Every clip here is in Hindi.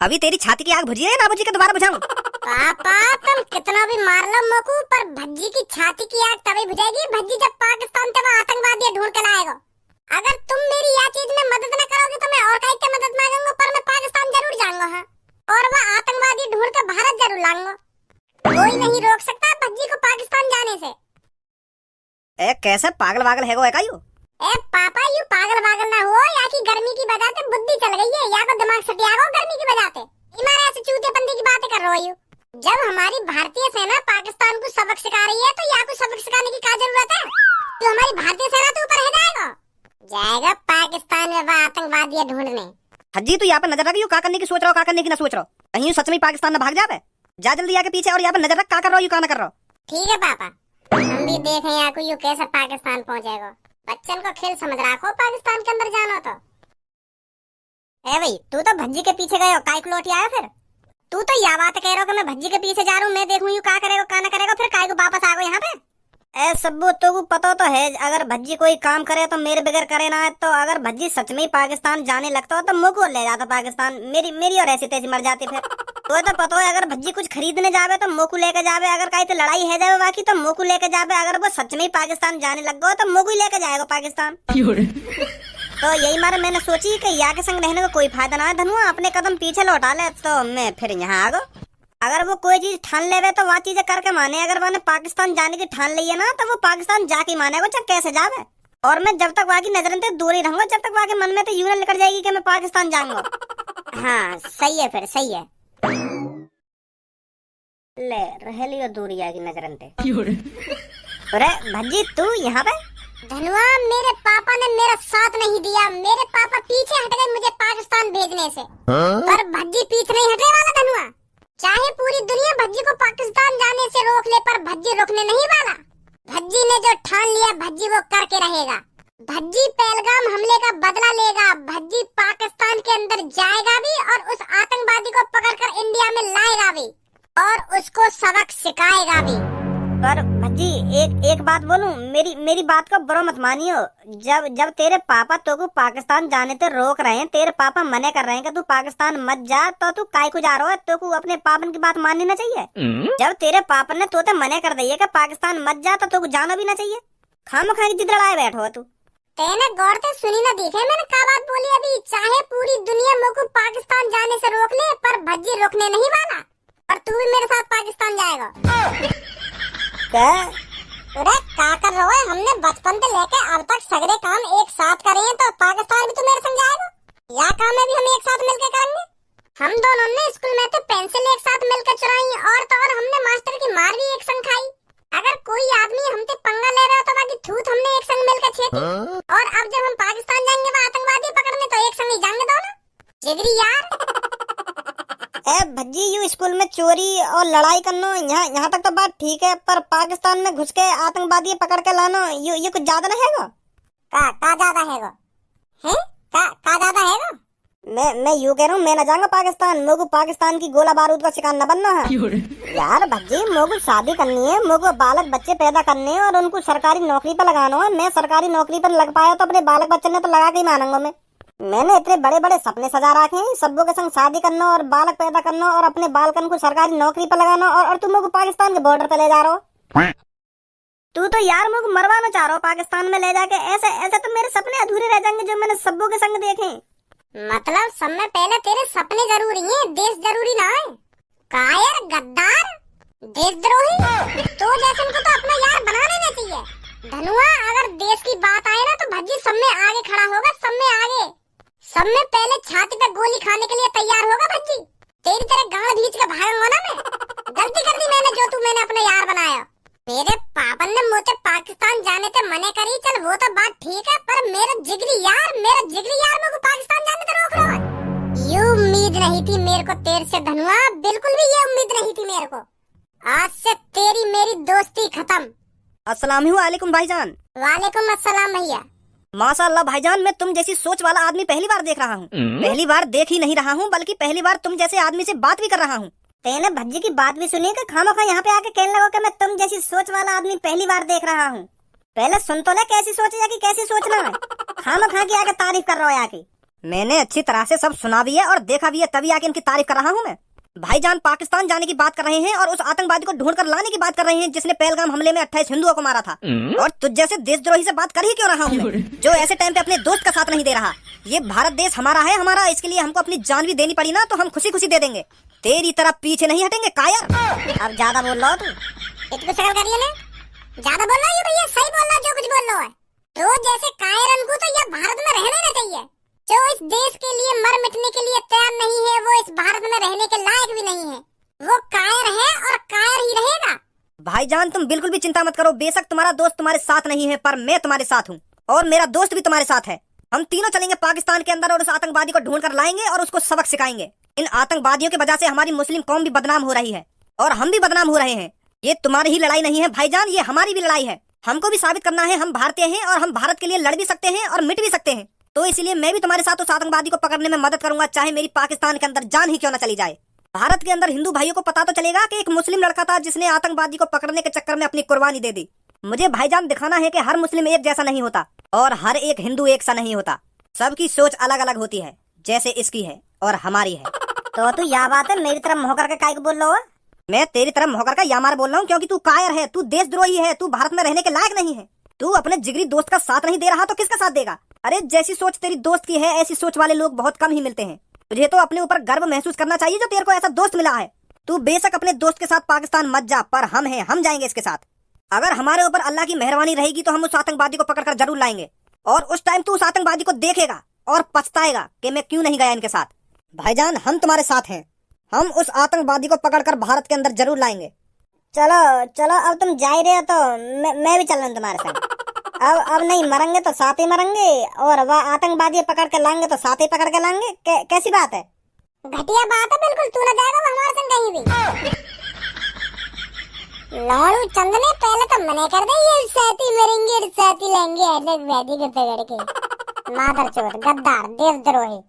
अभी तेरी छाती की आग बुझी है ना बुझी के दोबारा बुझाऊं? पापा तुम कितना भी मार लो मोकू, पर भज्जी की छाती की आग तभी बुझेगी भज्जी जब पाकिस्तान से वो आतंकवादी ढूंढ कर लाएगा। अगर तुम मेरी यह चीज में मदद न करोगे तो मैं और कहीं से मदद मांगूंगा, पर मैं पाकिस्तान जरूर जाऊंगा। हाँ, और वह आतंकवादी ढूंढ कर भारत जरूर लाऊंगा। कोई नहीं रोक सकता भज्जी को पाकिस्तान जाने से। ए कैसे पागल वागल है वो एकायू? ए पापा यू पागल वागल ना हो, या की गर्मी की वजह से बुद्धि चल गई है, या को दिमाग सटिया गो गर्मी की वजह से। इमारा ऐसे चूतेपंती की बातें कर रहे हो। जब हमारी भारतीय सेना पाकिस्तान को सबक सिखा रही है तो या को सबक सिखाने की क्या जरूरत है? तो हमारी भारतीय सेना तो ऊपर है जाएगा पाकिस्तान में वो आतंकवादी ढूंढने। हज्जी तू यहाँ पर नजर रख, यू क्या करने की सोच रहा हो, क्या करने की ना सोच रहा हो? कहीं सच में पाकिस्तान में भाग जावे? जा जल्दी आके पीछे और यहाँ पर नजर रख, क्या कर रहा हो यू क्या ना कर रहा हो। ठीक है पापा, हम भी देखें यहाँ को यू कैसे पाकिस्तान पहुँचेगा। बच्चन को खेल समझ रखो पाकिस्तान के अंदर जाना तो। ए भाई तू तो भज्जी के पीछे गए हो, काय को लौट आया फिर? तू तो यह बात कह रहा हो कि मैं भज्जी के पीछे जा रहा हूँ, मैं देखूं यू क्या करेगा क्या ना करेगा, फिर काय को वापस आ गए यहाँ पे? ए सब्बू तो को पता तो है, अगर भज्जी कोई काम करे तो मेरे बगैर करे ना। तो अगर भज्जी सच में पाकिस्तान जाने लगता हो तो मुझको ले जाता पाकिस्तान, मेरी और ऐसी तैसी मर जाती फिर। तो पता है अगर भज्जी कुछ खरीदने जावे तो मुझको लेके जावे, अगर कहीं तो लड़ाई है जावे बाकी तो मुझको लेके जावे। अगर वो सच में पाकिस्तान जाने लग गो तो मुझको लेके जाएगा पाकिस्तान। तो यही मारे मैंने सोची कि या के संग रहने का कोई फायदा ना है, धनुआ अपने कदम पीछे लौटा ले। तो मैं फिर यहाँ आ गो। अगर वो कोई चीज ठान लेवे तो वह चीजें करके माने, अगर मैंने पाकिस्तान जाने की ठान ली है ना तो वो पाकिस्तान जाके मानेगा, चाहे कैसे जावे। और मैं जब तक वहाँ की नजर से दूर ही रहूंगा, जब तक वहाँ के मन में तो यूं ना निकल जाएगी कि मैं पाकिस्तान जाऊंगा। हाँ सही है, फिर सही है। ले रह लियो दूरी आएगी नजर से। अरे भज्जी तू यहाँ पे? धनुआ मेरे पापा ने मेरा साथ नहीं दिया, मेरे पापा पीछे हट गए मुझे पाकिस्तान भेजने से। पर भज्जी पीछे नहीं हटने वाला धनुआ। चाहे पूरी दुनिया भज्जी को पाकिस्तान जाने से रोक ले, पर भज्जी रुकने नहीं वाला। भज्जी ने जो ठान लिया भज्जी वो करके रहेगा। भज्जी पहलगाम हमले का बदला लेगा। भज्जी पाकिस्तान के अंदर जाएगा भी और उस आतंकवादी को पकड़कर इंडिया में लाएगा भी और उसको सबक सिखाएगा भी। पर भज्जी एक बात बोलूं, मेरी बात को बुरा मत मानियो। जब तेरे पापा तो को पाकिस्तान जाने से रोक रहे हैं, तेरे पापा मने कर रहे हैं कि तू पाकिस्तान मत जा, तो तू काय को जा रहा है? तो को अपने पापन की बात माननी ना चाहिए। जब तेरे पापा ने तो मने कर दिए कि पाकिस्तान मत जा तो को जाना भी ना चाहिए। खामखा की जिद लड़ाए बैठो तू। तेने गौर से सुनी ना देखे मैंने क्या बात बोली अभी? चाहे पूरी दुनिया मुझको पाकिस्तान जाने से रोक ले, पर भज्जी रुकने नहीं वाला और तू भी मेरे साथ पाकिस्तान जाएगा। अरे क्या कर रहे हो? हमने बचपन से लेके अब तक सगरे काम एक साथ करे हैं, तो पाकिस्तान भी तो मेरे संग जाएगा। या काम है भी हम एक साथ मिलकर करेंगे। हम दोनों ने स्कूल में तो पेंसिल एक साथ मिलकर चुराई और तो और हमने मास्टर की मार भी एक संग खाई। अगर कोई आदमी हमसे पंगा ले रहा हो तो बाकी थूत हमने एक संग मिलकर छेती। और अब जब हम पाकिस्तान जाएंगे वो आतंकवादी पकड़ने तो एक संग ही जाएंगे दोनों। जिगरी यार। ए भज्जी यू स्कूल में चोरी और लड़ाई करना यहाँ तक तो बात ठीक है, पर पाकिस्तान में घुस के आतंकवादी पकड़ के लाना ये कुछ ज्यादा ना हैगा? का ज्यादा हैगा? हैं? का ज्यादा हैगा? मैं यूं कह रहा हूँ, मैं ना जाऊंगा पाकिस्तान। मुझको पाकिस्तान की गोला बारूद का शिकार न बनना है। यार भज्जी मुझको शादी करनी है, मुझको बालक बच्चे पैदा करने हैं और उनको सरकारी नौकरी पर लगाना है। मैं सरकारी नौकरी पर लग पाया तो अपने बालक बच्चे ने तो लगा के ही मानूंगा। मैंने इतने बड़े बड़े सपने सजा रखे हैं, सबों के संग शादी करना और बालक पैदा करना और अपने बालकन को सरकारी नौकरी पर लगाना, और तुम मुझको पाकिस्तान के बॉर्डर पे ले जा रहे हो। तू तो यार मुझको मरवाना चाह रहा हो पाकिस्तान में ले जाके। ऐसे तो मेरे सपने अधूरे रह जाएंगे जो मैंने सबों के संग देखे। मतलब सब में पहले तेरे सपने जरूरी हैं, देश जरूरी ना है। कायर गद्दार देशद्रोही तो जैसे को तो अपना यार बना लेना चाहिए। धनुआ अगर देश की बात आए ना तो भज्जी सब में आगे खड़ा होगा, सब में आगे, सब में पहले छाती पे गोली खाने के लिए तैयार होगा भज्जी। तेरी तरह गाड़ भींच के भागूंगा ना मैं। गलती कर दी मैंने जो तू मैंने अपना यार बनाया। मेरे पापन ने मुझे पाकिस्तान जाने से मने करी, चल वो तो बात ठीक है, पर मेरा जिगरी यार मुझे पाकिस्तान जाने से रोक रहा है। ये उम्मीद नहीं थी मेरे को तेरे से धनुआ, बिल्कुल भी ये उम्मीद नहीं थी मेरे को। आज से तेरी मेरी दोस्ती खत्म। अस्सलाम वालेकुम भाईजान। वालेकुम अस्सलाम भैया। माशाअल्लाह भाईजान, मैं तुम जैसी सोच वाला आदमी पहली बार देख रहा हूँ। पहली बार देख ही नहीं रहा हूँ बल्कि पहली बार तुम जैसे आदमी से बात भी कर रहा हूँ। तेने भज्जी की बात भी सुनी कि खामखा यहाँ पे आके कहने लगा कि मैं तुम जैसी सोच वाला आदमी पहली बार देख रहा हूँ। पहले सुन तो ले कैसी सोच है कि कैसी सोचना है। खामखा की आके तारीफ कर रहा है आके। मैंने अच्छी तरह से सब सुना भी है और देखा भी है, तभी आके इनकी तारीफ कर रहा हूँ मैं। भाईजान पाकिस्तान जाने की बात कर रहे हैं और उस आतंकवादी को ढूंढ कर लाने की बात कर रहे हैं जिसने पहलगाम हमले में 28 हिंदुओं को मारा था। और तुझ जैसे देशद्रोही से बात कर ही क्यों रहा हूँ मैं, जो ऐसे टाइम पे अपने दोस्त का साथ नहीं दे रहा। ये भारत देश हमारा है, हमारा, इसके लिए हमको अपनी जान भी देनी पड़ी ना तो हम खुशी खुशी दे देंगे। तेरी तरफ पीछे नहीं हटेंगे कायर। अब ज्यादा बोल रहा हो तू, इतनी शक्ल करिए ना, ज्यादा बोल रहा है भैया, सही बोल रहा जो कुछ बोल रहा है। रोज जैसे कायरन को तो यह भारत में रहना ना चाहिए। जो इस देश के लिए मर मिटने के लिए तैयार नहीं है वो इस भारत में रहने के लायक भी नहीं है। वो कायर है और कायर ही रहेगा। भाईजान तुम बिल्कुल भी चिंता मत करो, बेशक तुम्हारा दोस्त तुम्हारे साथ नहीं है पर मैं तुम्हारे साथ हूँ और मेरा दोस्त भी तुम्हारे साथ है। हम तीनों चलेंगे पाकिस्तान के अंदर और उस आतंकवादी को ढूंढ कर लाएंगे और उसको सबक सिखाएंगे। इन आतंकवादियों की वजह से हमारी मुस्लिम कौम भी बदनाम हो रही है और हम भी बदनाम हो रहे हैं। ये तुम्हारी ही लड़ाई नहीं है भाईजान, ये हमारी भी लड़ाई है। हमको भी साबित करना है हम भारतीय हैं और हम भारत के लिए लड़ भी सकते हैं और मिट भी सकते हैं। तो इसलिए मैं भी तुम्हारे साथ उस आतंकवादी को पकड़ने में मदद करूंगा, चाहे मेरी पाकिस्तान के अंदर जान ही क्यों न चली जाए। भारत के अंदर हिंदू भाइयों को पता तो चलेगा कि एक मुस्लिम लड़का था जिसने आतंकवादी को पकड़ने के चक्कर में अपनी कुर्बानी दे दी। मुझे भाईजान दिखाना है कि हर मुस्लिम एक जैसा नहीं होता और हर एक हिंदू एक सा नहीं होता। सबकी सोच अलग अलग होती है, जैसे इसकी है और हमारी है। तो तू यह बात है मेरी तरफ मुंह करके काहे को बोल रहा हो? मैं तेरी तरफ मुंह करके यामार बोल रहा हूँ क्योंकि तू कायर है, तू देशद्रोही है, तू भारत में रहने के लायक नहीं है। तू अपने जिगरी दोस्त का साथ नहीं दे रहा तो किसका साथ देगा? अरे जैसी सोच तेरी दोस्त की है ऐसी सोच वाले लोग बहुत कम ही मिलते हैं। तुझे तो अपने ऊपर गर्व महसूस करना चाहिए जो तेरे को ऐसा दोस्त मिला है। तू बेशक अपने दोस्त के साथ पाकिस्तान मत जा, पर हम हैं, हम जाएंगे इसके साथ। अगर हमारे ऊपर अल्लाह की मेहरबानी रहेगी तो हम उस आतंकवादी को पकड़कर जरूर लाएंगे और उस टाइम तू उस आतंकवादी को देखेगा और पछताएगा कि मैं क्यों नहीं गया इनके साथ। भाईजान हम तुम्हारे साथ हैं, हम उस आतंकवादी को पकड़कर भारत के अंदर जरूर लाएंगे। चलो चलो, अब तुम जा ही रहे हो तो मैं भी चल रहा हूँ तुम्हारे साथ। अब नहीं मरेंगे तो साथ ही मरेंगे और वह आतंकवादी पकड़ के लाएंगे तो साथ ही पकड़ के लाएंगे। कैसी बात है? घटिया बात है बिल्कुल, तू ना जाएगा वो हमारे संग कहीं भी। लालू चंद ने पहले तो मना कर दे, ये साथी मरेंगे साथी लेंगे ऐसे वैदी के पकड़ के। मादरचोद, गद्दार, देशद्रोही।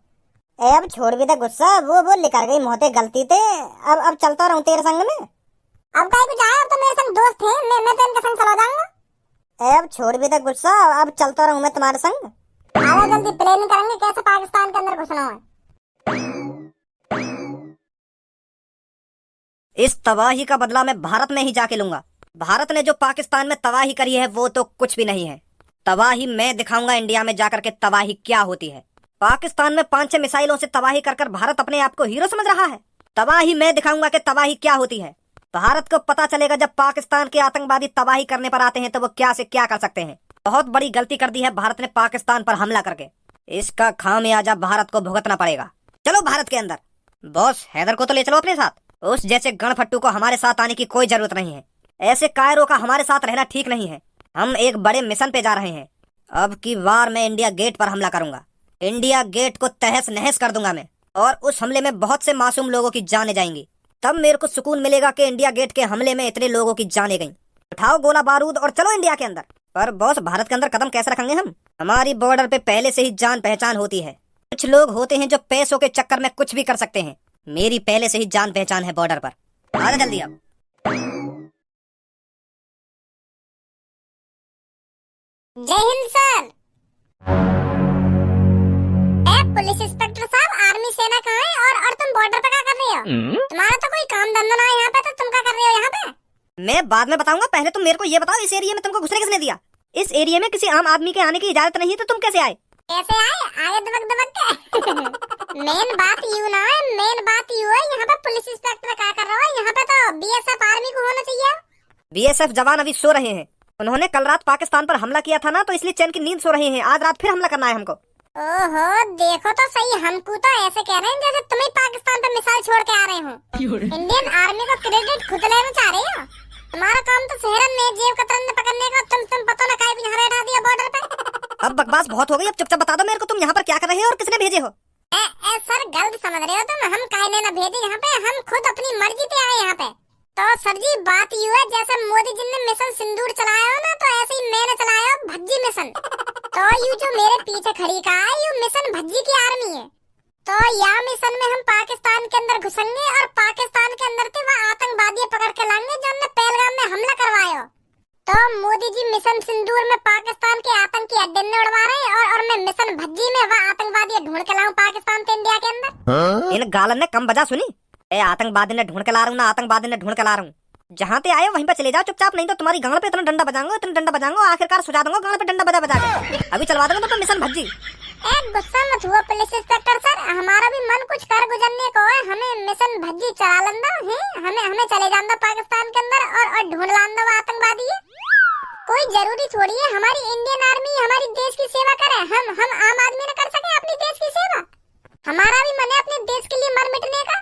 अब छोड़ भी दे गुस्सा, वो निकल गई मोहते गलती थे। अब चलता रहूं तेरे संग में। अब काहे को जाए, अब तो मेरे संग दोस्त थे, मैं तो इनके संग चला जाऊंगा। अब छोड़ भी दे गुस्सा, अब चलता रहूं मैं तुम्हारे संग। आगे जल्दी प्लान करेंगे कैसे पाकिस्तान के अंदर घुसना है। इस तबाही का बदला मैं भारत में ही जाके लूंगा। भारत ने जो पाकिस्तान में तबाही करी है वो तो कुछ भी नहीं है। तबाही मैं दिखाऊंगा इंडिया में जाकर के तबाही क्या होती है। पाकिस्तान में 5-6 मिसाइलों से तबाही कर कर भारत अपने आप को हीरो समझ रहा है। तबाही मैं दिखाऊंगा कि तबाही क्या होती है। भारत को पता चलेगा जब पाकिस्तान के आतंकवादी तबाही करने पर आते हैं तो वो क्या से क्या कर सकते हैं। बहुत बड़ी गलती कर दी है भारत ने पाकिस्तान पर हमला करके, इसका खामियाजा भारत को भुगतना पड़ेगा। चलो भारत के अंदर। बॉस हैदर को तो ले चलो अपने साथ, उस जैसे गणफट्टू को हमारे साथ आने की कोई जरूरत नहीं है। ऐसे कायरों का हमारे साथ रहना ठीक नहीं है। हम एक बड़े मिशन पे जा रहे हैं। अब की बार मैं इंडिया गेट पर हमला करूंगा। इंडिया गेट को तहस नहस कर दूंगा मैं, और उस हमले में बहुत से मासूम लोगों की जानें जाएंगी। तब मेरे को सुकून मिलेगा कि इंडिया गेट के हमले में इतने लोगों की जानें गईं। उठाओ गोला बारूद और चलो इंडिया के अंदर। पर बॉस भारत के अंदर कदम कैसे रखेंगे हम? हमारी बॉर्डर पे पहले से ही जान पहचान होती है। कुछ लोग होते हैं जो पैसों के चक्कर में कुछ भी कर सकते हैं। मेरी पहले से ही जान पहचान है बॉर्डर पर। आ जा जल्दी अब। जय हिंद सर। पुलिस इंस्पेक्टर साहब, आर्मी सेना कहाँ है और तुम बॉर्डर पे क्या कर रहे हो? तुम्हारा तो कोई काम धंधा ना है यहाँ पे, तो तुम क्या कर रहे हो यहाँ पे? मैं बाद में बताऊंगा, पहले तुम मेरे को ये बताओ इस एरिया में तुमको घुसने किसने दिया? इस एरिया में किसी आम आदमी के आने की इजाजत नहीं है, तो तुम कैसे आए? कैसे आए? आगे दबक दबक के। मेन बात यू ना है, मेन बात यू है यहाँ पे पुलिस इंस्पेक्टर क्या कर रहा है? यहाँ पे तो बीएसएफ आर्मी को होना चाहिए। बीएसएफ जवान अभी सो रहे हैं। उन्होंने कल रात पाकिस्तान पर हमला किया था ना, तो इसलिए चैन की नींद सो रहे हैं। आज रात फिर हमला करना है हमको। ओहो, देखो तो सही, हमको तो ऐसे कह रहे हैं जैसे तुम ही पाकिस्तान पे मिसाइल छोड़ के आ रहे हो। इंडियन आर्मी का क्रेडिट खुद लेना चाह रहे हो। तुम्हारा काम तो शहरन में जेब कतरन पकड़ने का, तुम पता ना काहे यहाँ बैठा दिया बॉर्डर पे। अब बकवास बहुत हो गई, अब चुपचाप बता दो मेरे को तुम यहाँ पर क्या कर रहे हो और किसने भेजे हो? सर गलत समझ रहे हो तुम, हम काहे ना भेजे यहाँ पे, हम खुद अपनी मर्जी से आए यहाँ पे। तो सर जी बात यू है, जैसे मोदी जी ने मिशन सिंदूर चलाया हो ना, तो ऐसे ही मैंने चलाया भज्जी मिशन। तो यू जो मेरे पीछे खड़ी का है, यू मिशन भज्जी की आर्मी है। तो यह मिशन में हम पाकिस्तान के अंदर घुसेंगे और पाकिस्तान के अंदर से वह आतंकवादी पकड़ के लाएंगे जो हमने पहलगाम में हमला करवाया। तो मोदी जी मिशन सिंदूर में पाकिस्तान के आतंकी अड्डे में उड़वा रहे हैं और मैं मिशन भज्जी में वह आतंकवादी ढूंढ के लाऊं पाकिस्तान से इंडिया के अंदर। इन गालन ने कम बजा सुनी। ए आतंकवादी ने ढूंढ के ला रहा हूँ ना, आतंकवादी ने ढूंढ के ला रहा हूँ। जहाँ पे आए वहीं पे चले जाओ चुपचाप, नहीं तो तुम्हारी गांड पे इतना डंडा बजाऊंगा आखिरकार सुझा दूंगा गांड पे डंडा बजा बजा के। अभी चलवा दूंगा तो मिशन भज्जी। गुस्सा मत हुआ पुलिस इंस्पेक्टर सर, हमारा भी मन कुछ कर गुजरने को है। हमें मिशन भज्जी चला लंदा है, हमें चले जाना पाकिस्तान के अंदर और ढूंढ लाना वो आतंकवादी है। कोई जरूरी थोड़ी है हमारी इंडियन आर्मी हमारी देश की सेवा करे। हम आम आदमी न कर सके अपनी देश की सेवा? हमारा भी मन है अपने देश के लिए मर मिटने का।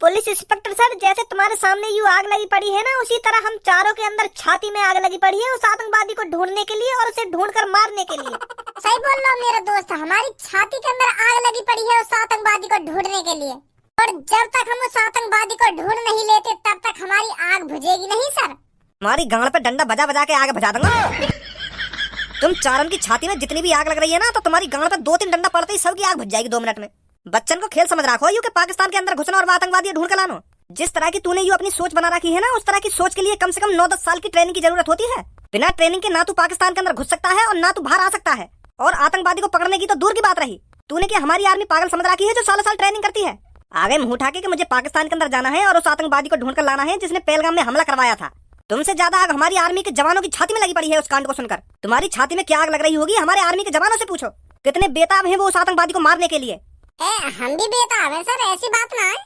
पुलिस इंस्पेक्टर सर, जैसे तुम्हारे सामने यूं आग लगी पड़ी है ना, उसी तरह हम चारों के अंदर छाती में आग लगी पड़ी है उस आतंकवादी को ढूंढने के लिए और उसे ढूंढकर मारने के लिए। सही बोल रहा हूँ मेरे दोस्त, हमारी छाती के अंदर आग लगी पड़ी है उस आतंकवादी को ढूंढने के लिए। और जब तक हम उस आतंकवादी को ढूंढ नहीं लेते तब तक हमारी आग बुझेगी नहीं सर। हमारी गांड पे डंडा बजा बजा के आग बुझा दूंगा। तुम चारों की छाती में जितनी भी आग लग रही है ना, तो तुम्हारी गांड पे 2-3 डंडा पड़ते ही सबकी आग बुझ जाएगी 2 मिनट में। बच्चन को खेल समझ रखो, यू के पाकिस्तान के अंदर घुसना और आतंकवादी ढूंढ के लाना। जिस तरह की तूने यू अपनी सोच बना रखी है ना, उस तरह की सोच के लिए कम से कम 9-10 साल की ट्रेनिंग की जरूरत होती है। बिना ट्रेनिंग के ना तू पाकिस्तान के अंदर घुस सकता है और ना तू बाहर आ सकता है। और आतंकवादी को पकड़ने की तो दूर की बात रही, तूने क्या हमारी आर्मी पागल समझ रखी है जो सालों-साल ट्रेनिंग करती है। आगे मुंह उठा के मुझे पाकिस्तान के अंदर जाना है और उस आतंकवादी को ढूंढ कर लाना है जिसने पहलगाम में हमला करवाया था। तुमसे ज्यादा आग हमारी आर्मी के जवानों की छाती में लगी पड़ी है उस कांड को सुनकर। तुम्हारी छाती में क्या आग लग रही होगी हमारे आर्मी के जवानों से पूछो, कितने बेताब हैं वो उस आतंकवादी को मारने के लिए। हम भी बेताब हैं सर, ऐसी बात ना है।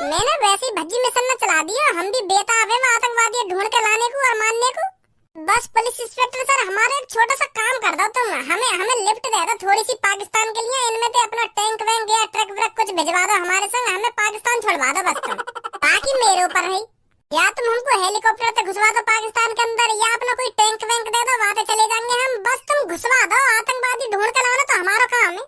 मैंने वैसी भज्जी मिशन में चला दिया, हम भी बेताब हैं वो आतंकवादी ढूंढ के लाने को और मारने को। बस पुलिस इंस्पेक्टर सर, हमारा एक छोटा सा काम कर दो तुम, हमें लिफ्ट दे दो थोड़ी सी पाकिस्तान के लिए। इनमें से अपना टैंक वैंक या ट्रक व्रक कुछ भिजवा दो हमारे संग, हमें पाकिस्तान छोड़वा दो बस तुम। बाकी मेरे ऊपर है, या तुम हमको हेलीकॉप्टर से घुसवा दो पाकिस्तान के अंदर, या अपना कोई टैंक वैंक दे दो, वहाँ पे चले जाएंगे हम। बस तुम घुसवा दो, आतंकवादी ढूंढ के लाना तो हमारा काम है।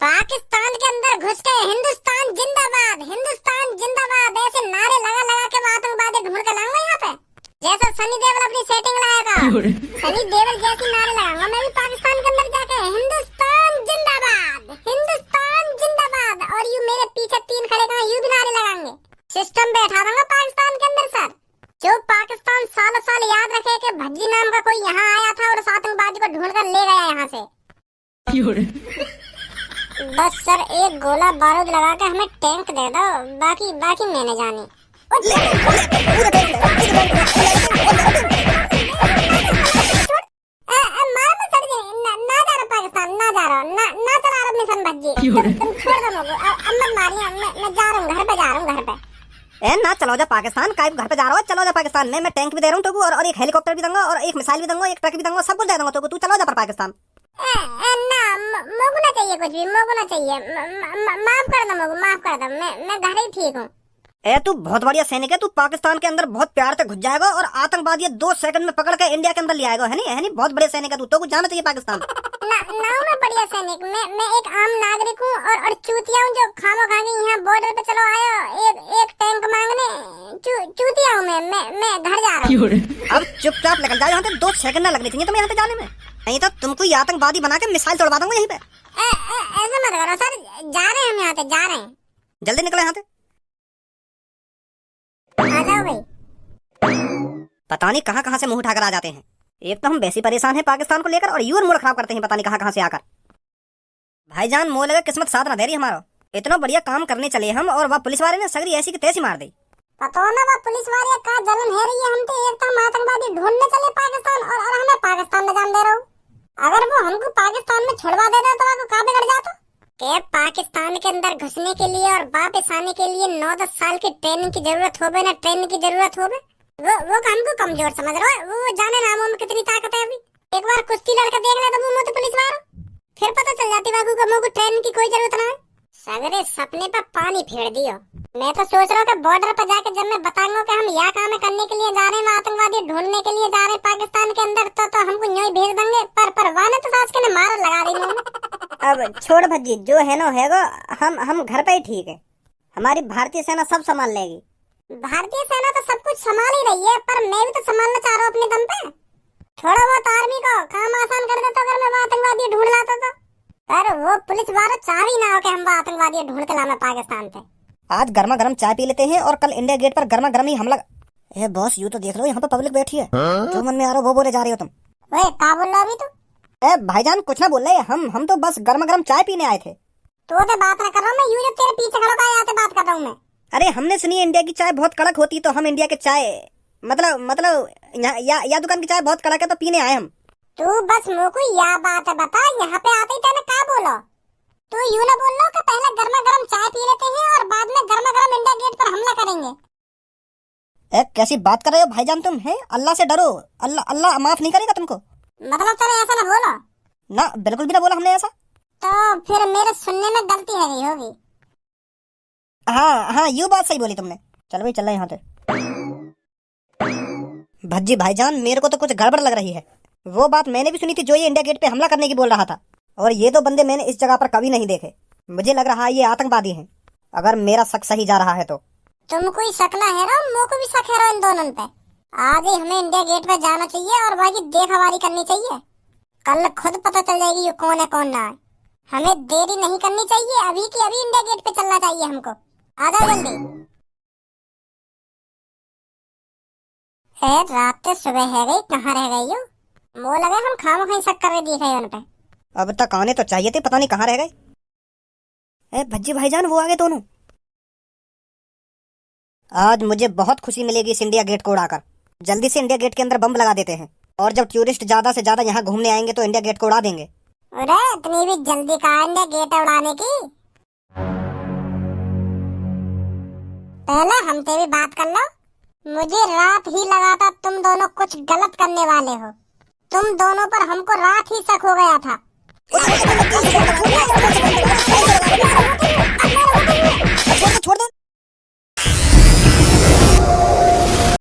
पाकिस्तान के अंदर घुस के हिंदुस्तान जिंदाबाद, हिंदुस्तान जिंदाबाद ऐसे नारे लगा लगा के आतंकवादी ढूंढ के लाऊंगा यहाँ पे। जैसा सनी देओल अपनी सेटिंग लाएगा, सनी देओल जैसी नारे लगाऊंगा मैं भी पाकिस्तान के अंदर जाके, हिंदुस्तान जिंदाबाद, हिंदुस्तान जिंदाबाद। और यू मेरे पीछे 3 खड़े कहाँ यू भी नारे लगाएंगे। सिस्टम बैठा दूंगा पाकिस्तान के अंदर सर। जो पाकिस्तान सालों साल याद रखे कि भज्जी नाम का कोई यहाँ आया था और उस आतंकवादी को ढूंढ कर ले गया यहाँ से। बस सर एक गोला बारूद लगा के हमें टैंक दे दो, बाकी मैंने जानी। पाकिस्तान ना जा रहा, ना चला रहा मिशन भज्जी। तुम छोड़ दो मुझे, अब मत मारिए, मैं जा रहा हूँ घर पे, जा रहा हूँ घर पे। ना चलो जा पाकिस्तान, काय घर पे जा रहा हो, चलो जा पाकिस्तान में। मैं टैंक भी दे रहा हूँ तुमको और एक हेलीकॉप्टर भी दूंगा और एक मिसाइल भी दूंगा, एक ट्रक भी दूंगा, सब कुछ दे दूंगा तुमको। तू चलो जा पर पाकिस्तान। ना मोगू ना चाहिए, कुछ भी मोगू ना चाहिए। माफ कर दो मोगू, माफ कर दो, मैं घर ही ठीक हूँ। तू बहुत बढ़िया सैनिक है, तू पाकिस्तान के अंदर बहुत प्यार से घुस जाएगा और आतंकवादी 2 सेकंड में पकड़ के इंडिया के अंदर ले आएगा, है नहीं? बहुत बढ़िया सैनिक है तू, तो कुछ जाना चाहिए पाकिस्तान। ना मैं बढ़िया सैनिक, मैं एक आम नागरिक हूँ और चूतिया हूँ जो खामोखागी यहाँ बॉर्डर पे चलो आयो एक टैंक मांगने। चूतिया हूँ मैं घर जा रहा हूँ। अब चुपचाप निकल जाओ यहाँ से, 2 सेकंड ना लगनी चाहिए तुम्हें यहाँ से जाने में, नहीं तो तुमको ये आतंकवादी बना के मिसाइल तोड़वा दूंगा यहीं पे। ऐसे मत करो सर, जा रहे हैं हम यहाँ से, जा रहे हैं। जल्दी निकलो यहाँ से। आ जाओ भाई। पता नहीं कहाँ से मुंह उठाकर आ जाते हैं। एक तो हम वैसे परेशान हैं पाकिस्तान को लेकर और यूं मूड खराब करते हैं पता नहीं कहाँ से आकर। भाईजान मोह लगे किस्मत साथ ना दे रही हमारा। इतना बढ़िया काम करने चले हम और वह पुलिस वाले ने सगरी ऐसी की तैसी मार दी। पता ना वह पुलिस वाले का जलन है रही है। हम तो एक तो आतंकवादी ढूंढने चले पाकिस्तान और हमें पाकिस्तान में जान दे रहा हूँ। अगर वो हमको पाकिस्तान में छुड़वा देता तो आपको कहाँ बिगड़ जाता। के पाकिस्तान के अंदर घुसने के लिए और वापस आने के लिए 9-10 साल की ट्रेनिंग की जरूरत हो ना, ट्रेनिंग की जरूरत हो। वो हमको कमजोर समझ रहा है। वो जाने नामों में कितनी ताकत है। अभी एक बार कुश्ती लड़का देख ले तो मुंह तो पुलिस मारो, फिर पता चल जाती बाबू को मुंह को ट्रेनिंग की कोई जरूरत ना है। सगरे सपने पर पानी फेर दियो। मैं तो सोच रहा हूँ कि बॉर्डर पर जाकर जब मैं बताऊंगा कि हम यहाँ काम करने के लिए जा रहे हैं, आतंकवादी ढूंढने के लिए जा रहे हैं पाकिस्तान के अंदर, तो हमको न्योय भेज देंगे। पर वाने तो सास के मार लगा रही हूँ। अब छोड़ भज्जी, जो है ना है, हम घर पे ही ठीक है। हमारी भारतीय सेना सब संभाल लेगी। भारतीय सेना तो सब कुछ संभाल ही रही है, पर मैं भी तो संभालना चाह रहा हूँ अपने दम पे। थोड़ा बहुत आर्मी को काम आसान कर देता अगर मैं आतंकवादी ढूंढ लाता तो। पर वो पुलिस वाले चाह ही ना हो कि हम आतंकवादी ढूंढ के लाना पाकिस्तान पे। आज गर्मा गर्म चाय पी लेते हैं और कल इंडिया गेट पर गर्मा गर्म ही हमला। बॉस, यू तो देख लो यहाँ पे पब्लिक बैठी है, जो मन में आ रहा हो वो बोले जा रही हो तुम। क्या बोल रहा अभी तू? भाईजान कुछ ना बोल रहे, हम तो बस गर्मा गर्म चाय पीने आए थे। तो बात ना कर रहा हूँ मैं, यूं जब तेरे पीछे खड़ा होकर यहाँ से बात कर रहा हूँ मैं। अरे हमने सुनी है इंडिया की चाय बहुत कड़क होती, तो हम इंडिया के चाय मतलब या दुकान की चाय बहुत कड़क है तो पीने आए हम। तू बस मुँह को या बात है बता, यहाँ पे आते ही तेने क्या बोलो? तू यूं ना बोल लो कि पहले गर्मा गर्म चाय पी लेते हैं और बाद में गर्मा गर्म इंडिया गेट पर हमला करेंगे। कैसी बात कर रहे हो भाईजान तुम? हैं, अल्लाह से डरो, अल्लाह अल्लाह माफ नहीं करेगा तुमको। मतलब तेरे ऐसा ना बोलो। ना, बिल्कुल भी ना बोला हमने ऐसा। तो फिर मेरे सुनने में गलती है गई होगी। हाँ, यूँ बात सही बोली तुमने। चल भाई, चल रहे यहाँ से। भज्जी भाईजान, मेरे को तो कुछ गड़बड़ लग रही है। वो बात मैंने भी सुनी थी जो ये इंडिया गेट पे हमला करने की बोल रहा था, और ये दो बंदे मैंने इस जगह पर कभी नहीं देखे। मुझे लग रहा है ये आतंकवादी हैं, अगर मेरा शक सही जा रहा है तो। तुम कोई शक ना है रो, मुझको भी शक है रो इन दोनों पे। आज ही हमें इंडिया गेट पे जाना चाहिए और बाकी देखभाली करनी चाहिए। कल खुद पता चल जाएगी ये कौन है कौन ना है। हमें देरी नहीं करनी चाहिए, अभी की अभी इंडिया गेट पे चलना चाहिए हमको। आ जाओ जल्दी। रात से सुबह है गई, कहाँ रह गई हो? वो लगे हम खामो कहीं शक कर रहे दिखे उन पे। अब तक आने तो चाहिए थे, पता नहीं कहाँ रह गए। भज्जी भाईजान, वो आगे दोनों। आज मुझे बहुत खुशी मिलेगी इस इंडिया गेट को उड़ाकर। जल्दी से इंडिया गेट के अंदर बम लगा देते हैं, और जब टूरिस्ट ज्यादा से ज्यादा यहाँ घूमने आएंगे तो इंडिया गेट को उड़ा देंगे। अरे इतनी भी जल्दी कहाँ इंडिया गेट उड़ाने की? पहले हमसे भी बात कर लो। मुझे रात ही लगा था तुम दोनों कुछ गलत करने वाले हो। तुम दोनों पर हमको रात ही शक हो गया था। छोड़ दो।